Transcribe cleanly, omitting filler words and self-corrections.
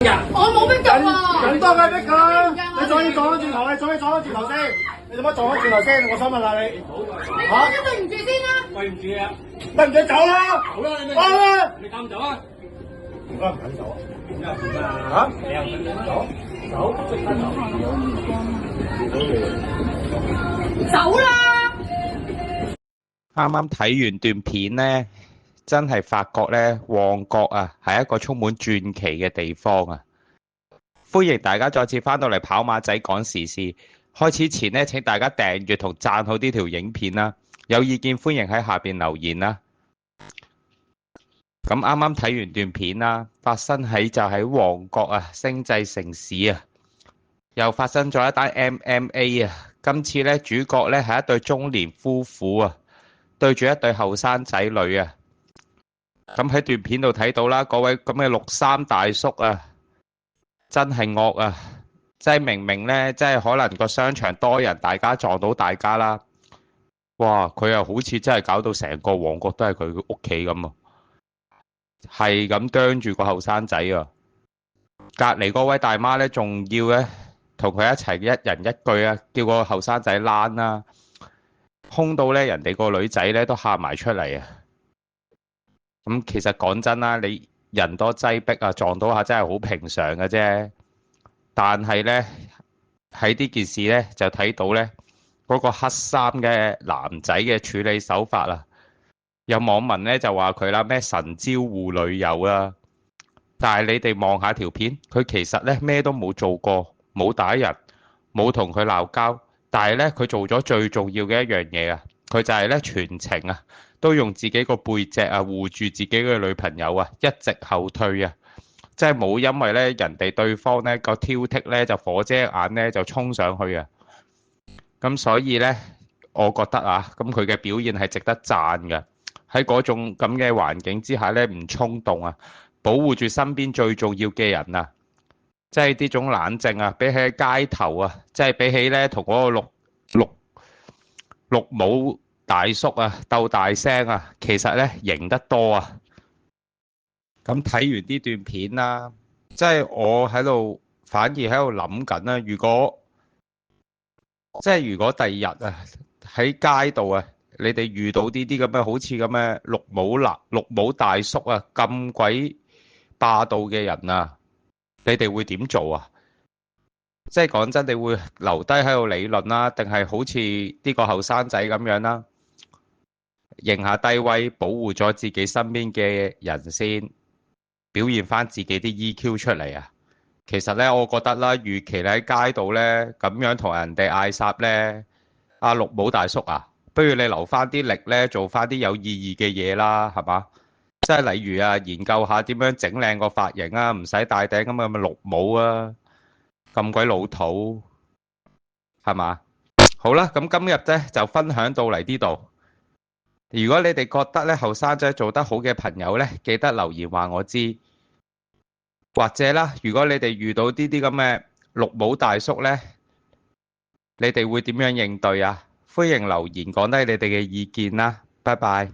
我冇乜做啊！人多嘅逼佢，你再要撞咗轉頭，你再撞咗轉頭先，你做乜撞咗轉頭先？我想問下你，你講咗對唔住先啦！對唔住啊！得唔得走啦？好啦，你你敢唔走啊？點解唔肯走啊？嚇？你又唔肯走？走，即刻走！走啦！啱啱睇完段片呢，真係發覺呢，旺角啊係一個充滿傳奇嘅地方啊！歡迎大家再次翻到嚟跑馬仔講時事。開始前呢，請大家訂閱同讚好呢條影片啦。有意見歡迎喺下邊留言啦。咁啱啱睇完段片啦，發生喺就喺旺角啊，星際城市啊，又發生咗一單 MMA 啊。今次呢，主角呢係一對中年夫婦啊，對住一對後生仔女啊。咁喺段片度睇到啦，嗰位咁嘅綠衫大叔啊，真係惡啊！即係明明呢，即係可能個商場多人，大家撞到大家啦。哇！佢又好似真係搞到成個旺角都係佢屋企咁啊，係咁啄住個後生仔啊！隔離嗰位大媽呢，仲要呢，同佢一齊一人一句啊，叫個後生仔躝啦，兇到呢，人哋個女仔呢都喊埋出嚟啊！咁其實講真啦，你人多擠逼啊，撞到下真係好平常嘅啫。但係呢，喺呢件事呢，就睇到呢嗰個黑衫嘅男仔嘅處理手法啊。有網民呢就話佢啦，咩神招呼女友啊。但係你哋望下條片，佢其實呢咩都冇做過，冇打人，冇同佢鬧交。但係呢，佢做咗最重要嘅一樣嘢啊，佢就係呢全程啊都用自己個背脊啊護住自己嘅女朋友啊，一直後退啊。即係冇因為咧人哋對方咧個挑剔咧就火遮眼咧就衝上去啊！咁所以咧，我覺得啊，咁佢嘅表現係值得讚嘅。喺嗰種咁嘅環境之下咧，唔衝動啊，保護住身邊最重要嘅人啊！即係呢種冷靜啊，比起街頭啊，即係比起咧同嗰個綠帽大叔啊鬥大聲啊，其實咧型得多啊！咁睇完呢段片啦，即係我喺度反而喺度諗緊啦。如果第二日啊喺街度啊，你哋遇到呢啲咁嘅好似咁嘅綠帽大叔啊咁鬼霸道嘅人啊，你哋會點做啊？即係講真，你會留低喺度理論啦，定係好似呢個後生仔咁樣啦，認下低威，保護咗自己身邊嘅人先？表現翻自己啲 EQ 出嚟啊！其實咧，我覺得啦，與其你喺街度咧咁樣同人哋嗌霎咧，阿綠帽大叔啊，不如你留翻啲力咧，做翻啲有意義嘅嘢啦，係嘛？即係例如啊，研究下點樣整靚個髮型啊，唔使戴頂咁嘅綠帽啊，咁鬼老土，係嘛？好啦，咁今日咧就分享到嚟呢度。如果你哋覺得咧後生仔做得好嘅朋友咧，記得留言話我知。或者啦，如果你哋遇到呢啲咁嘅綠帽大叔咧，你哋會點樣應對啊？歡迎留言講低你哋嘅意見啦，拜拜。